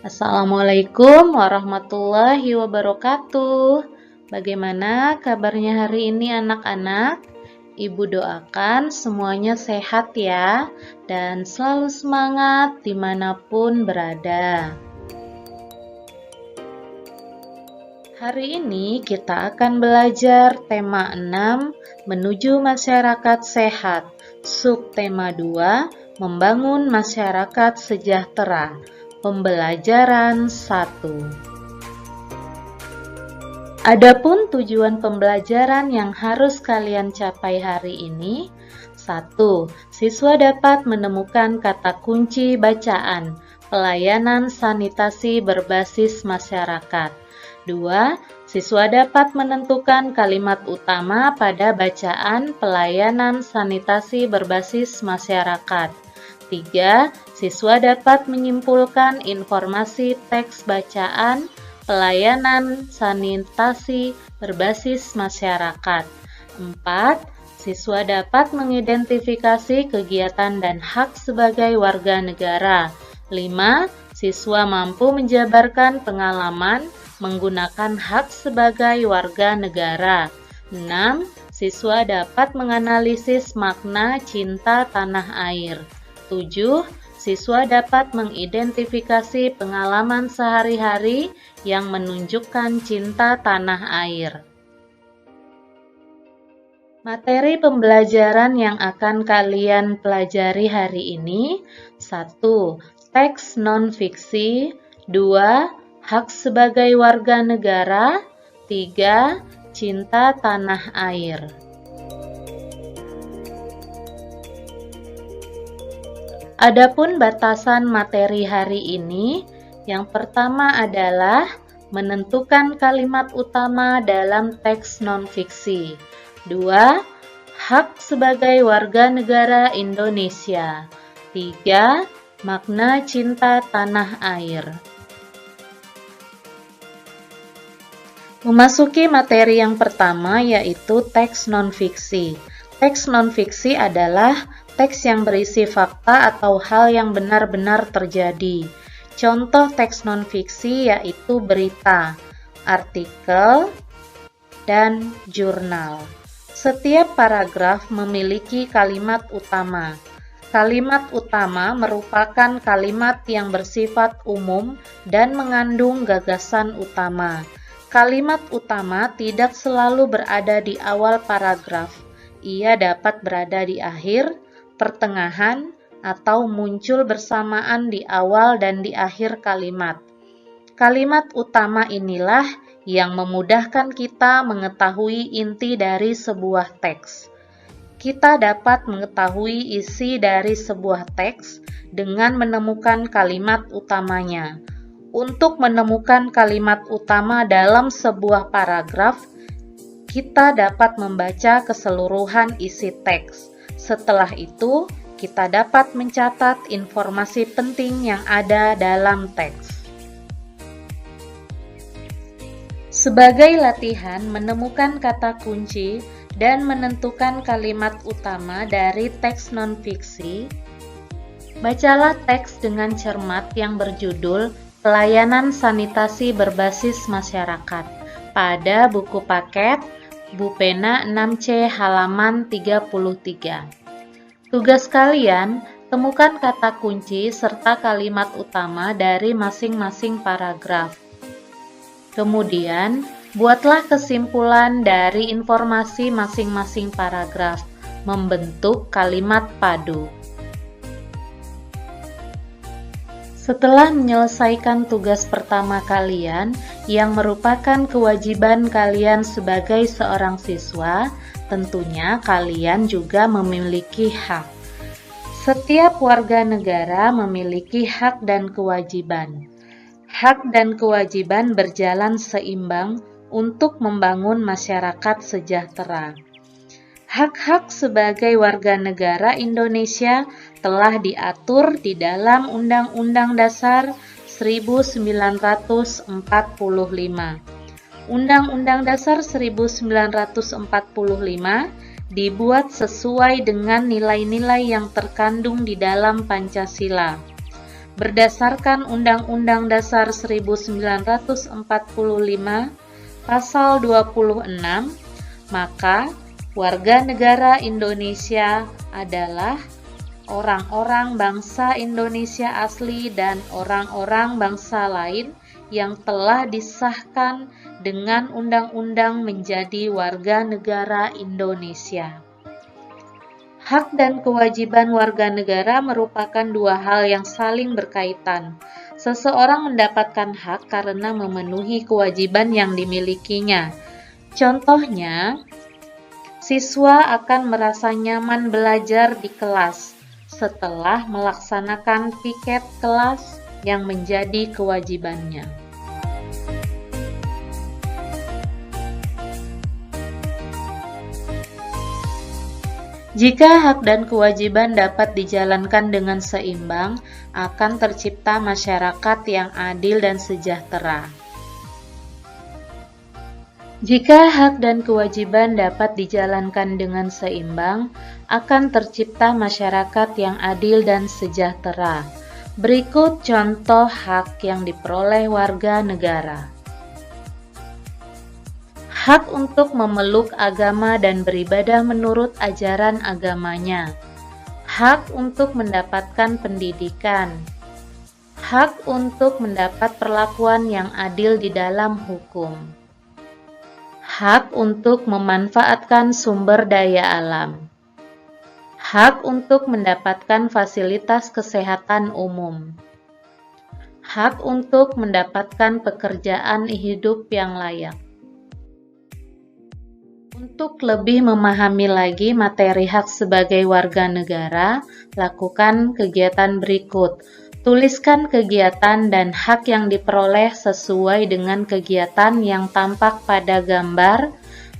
Assalamualaikum warahmatullahi wabarakatuh. Bagaimana kabarnya hari ini anak-anak? Ibu doakan semuanya sehat ya, dan selalu semangat dimanapun berada. Hari ini kita akan belajar tema 6, menuju masyarakat sehat. Subtema 2, membangun masyarakat sejahtera. Pembelajaran 1. Adapun tujuan pembelajaran yang harus kalian capai hari ini: 1. Siswa dapat menemukan kata kunci bacaan, pelayanan sanitasi berbasis masyarakat. 2. Siswa dapat menentukan kalimat utama pada bacaan pelayanan sanitasi berbasis masyarakat. 3. Siswa dapat menyimpulkan informasi teks bacaan pelayanan sanitasi berbasis masyarakat. 4. Siswa dapat mengidentifikasi kegiatan dan hak sebagai warga negara. 5. Siswa mampu menjabarkan pengalaman menggunakan hak sebagai warga negara. 6. Siswa dapat menganalisis makna cinta tanah air. 7. Siswa dapat mengidentifikasi pengalaman sehari-hari yang menunjukkan cinta tanah air. Materi pembelajaran yang akan kalian pelajari hari ini: 1. Teks non-fiksi. 2. Hak sebagai warga negara. 3. Cinta tanah air. Adapun batasan materi hari ini, yang pertama adalah menentukan kalimat utama dalam teks non-fiksi. 2. Hak sebagai warga negara Indonesia. 3. Makna cinta tanah air. Memasuki materi yang pertama, yaitu teks non-fiksi. Teks non-fiksi adalah teks yang berisi fakta atau hal yang benar-benar terjadi. Contoh teks non-fiksi yaitu berita, artikel, dan jurnal. Setiap paragraf memiliki kalimat utama. Kalimat utama merupakan kalimat yang bersifat umum dan mengandung gagasan utama. Kalimat utama tidak selalu berada di awal paragraf. Ia dapat berada di akhir, pertengahan, atau muncul bersamaan di awal dan di akhir kalimat. Kalimat utama inilah yang memudahkan kita mengetahui inti dari sebuah teks. Kita dapat mengetahui isi dari sebuah teks dengan menemukan kalimat utamanya. Untuk menemukan kalimat utama dalam sebuah paragraf, kita dapat membaca keseluruhan isi teks. Setelah itu, kita dapat mencatat informasi penting yang ada dalam teks. Sebagai latihan menemukan kata kunci dan menentukan kalimat utama dari teks non-fiksi, bacalah teks dengan cermat yang berjudul Pelayanan Sanitasi Berbasis Masyarakat pada buku paket Bu Pena 6C halaman 33. Tugas kalian, temukan kata kunci serta kalimat utama dari masing-masing paragraf. Kemudian, buatlah kesimpulan dari informasi masing-masing paragraf, membentuk kalimat padu. Setelah menyelesaikan tugas pertama kalian, yang merupakan kewajiban kalian sebagai seorang siswa, tentunya kalian juga memiliki hak. Setiap warga negara memiliki hak dan kewajiban. Hak dan kewajiban berjalan seimbang untuk membangun masyarakat sejahtera. Hak-hak sebagai warga negara Indonesia telah diatur di dalam Undang-Undang Dasar 1945. Undang-Undang Dasar 1945 dibuat sesuai dengan nilai-nilai yang terkandung di dalam Pancasila. Berdasarkan Undang-Undang Dasar 1945, Pasal 26, maka warga negara Indonesia adalah orang-orang bangsa Indonesia asli dan orang-orang bangsa lain yang telah disahkan dengan undang-undang menjadi warga negara Indonesia. Hak dan kewajiban warga negara merupakan dua hal yang saling berkaitan. Seseorang mendapatkan hak karena memenuhi kewajiban yang dimilikinya. Contohnya, siswa akan merasa nyaman belajar di kelas setelah melaksanakan piket kelas yang menjadi kewajibannya. Jika hak dan kewajiban dapat dijalankan dengan seimbang, akan tercipta masyarakat yang adil dan sejahtera. Jika hak dan kewajiban dapat dijalankan dengan seimbang, akan tercipta masyarakat yang adil dan sejahtera. Berikut contoh hak yang diperoleh warga negara. Hak untuk memeluk agama dan beribadah menurut ajaran agamanya. Hak untuk mendapatkan pendidikan. Hak untuk mendapat perlakuan yang adil di dalam hukum. Hak untuk memanfaatkan sumber daya alam. Hak untuk mendapatkan fasilitas kesehatan umum. Hak untuk mendapatkan pekerjaan hidup yang layak. Untuk lebih memahami lagi materi hak sebagai warga negara, lakukan kegiatan berikut. Tuliskan kegiatan dan hak yang diperoleh sesuai dengan kegiatan yang tampak pada gambar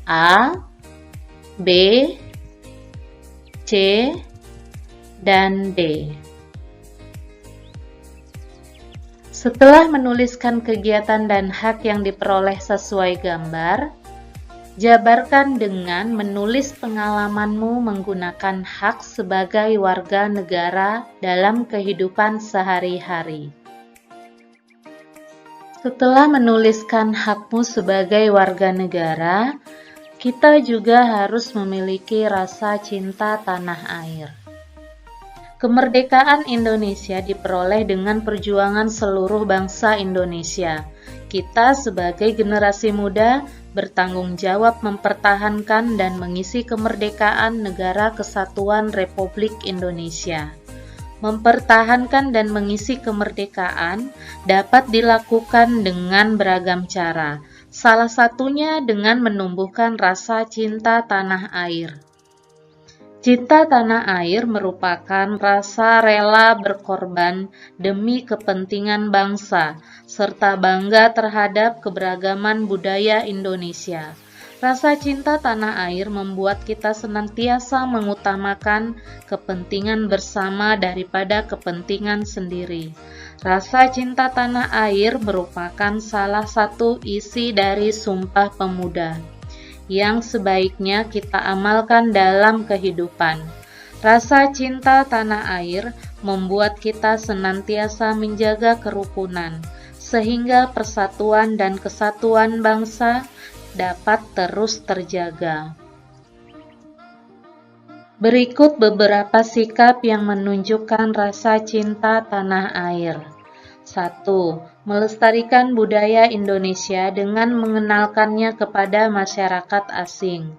A, B, C, dan D. Setelah menuliskan kegiatan dan hak yang diperoleh sesuai gambar, jabarkan dengan menulis pengalamanmu menggunakan hak sebagai warga negara dalam kehidupan sehari-hari. Setelah menuliskan hakmu sebagai warga negara, kita juga harus memiliki rasa cinta tanah air. Kemerdekaan Indonesia diperoleh dengan perjuangan seluruh bangsa Indonesia. Kita sebagai generasi muda bertanggung jawab mempertahankan dan mengisi kemerdekaan Negara Kesatuan Republik Indonesia. Mempertahankan dan mengisi kemerdekaan dapat dilakukan dengan beragam cara, salah satunya dengan menumbuhkan rasa cinta tanah air. Cinta tanah air merupakan rasa rela berkorban demi kepentingan bangsa, serta bangga terhadap keberagaman budaya Indonesia. Rasa cinta tanah air membuat kita senantiasa mengutamakan kepentingan bersama daripada kepentingan sendiri. Rasa cinta tanah air merupakan salah satu isi dari Sumpah Pemuda yang sebaiknya kita amalkan dalam kehidupan. Rasa cinta tanah air membuat kita senantiasa menjaga kerukunan, sehingga persatuan dan kesatuan bangsa dapat terus terjaga. Berikut beberapa sikap yang menunjukkan rasa cinta tanah air. 1. Melestarikan budaya Indonesia dengan mengenalkannya kepada masyarakat asing.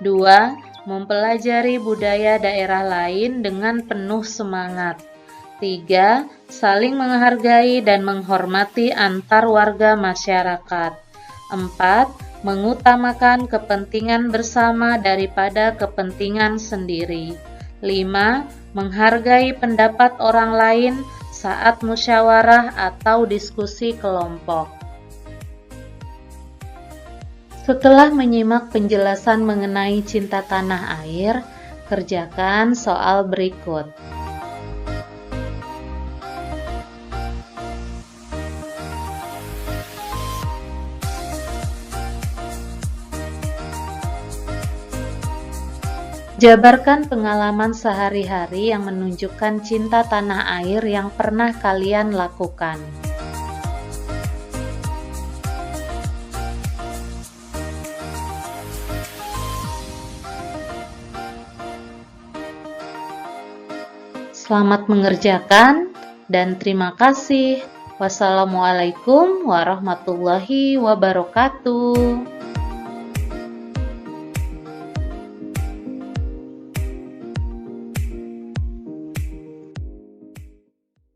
2. Mempelajari budaya daerah lain dengan penuh semangat. 3. Saling menghargai dan menghormati antar warga masyarakat. 4. Mengutamakan kepentingan bersama daripada kepentingan sendiri. 5. Menghargai pendapat orang lain saat musyawarah atau diskusi kelompok. Setelah menyimak penjelasan mengenai cinta tanah air, kerjakan soal berikut. Jabarkan pengalaman sehari-hari yang menunjukkan cinta tanah air yang pernah kalian lakukan. Selamat mengerjakan dan terima kasih. Wassalamualaikum warahmatullahi wabarakatuh.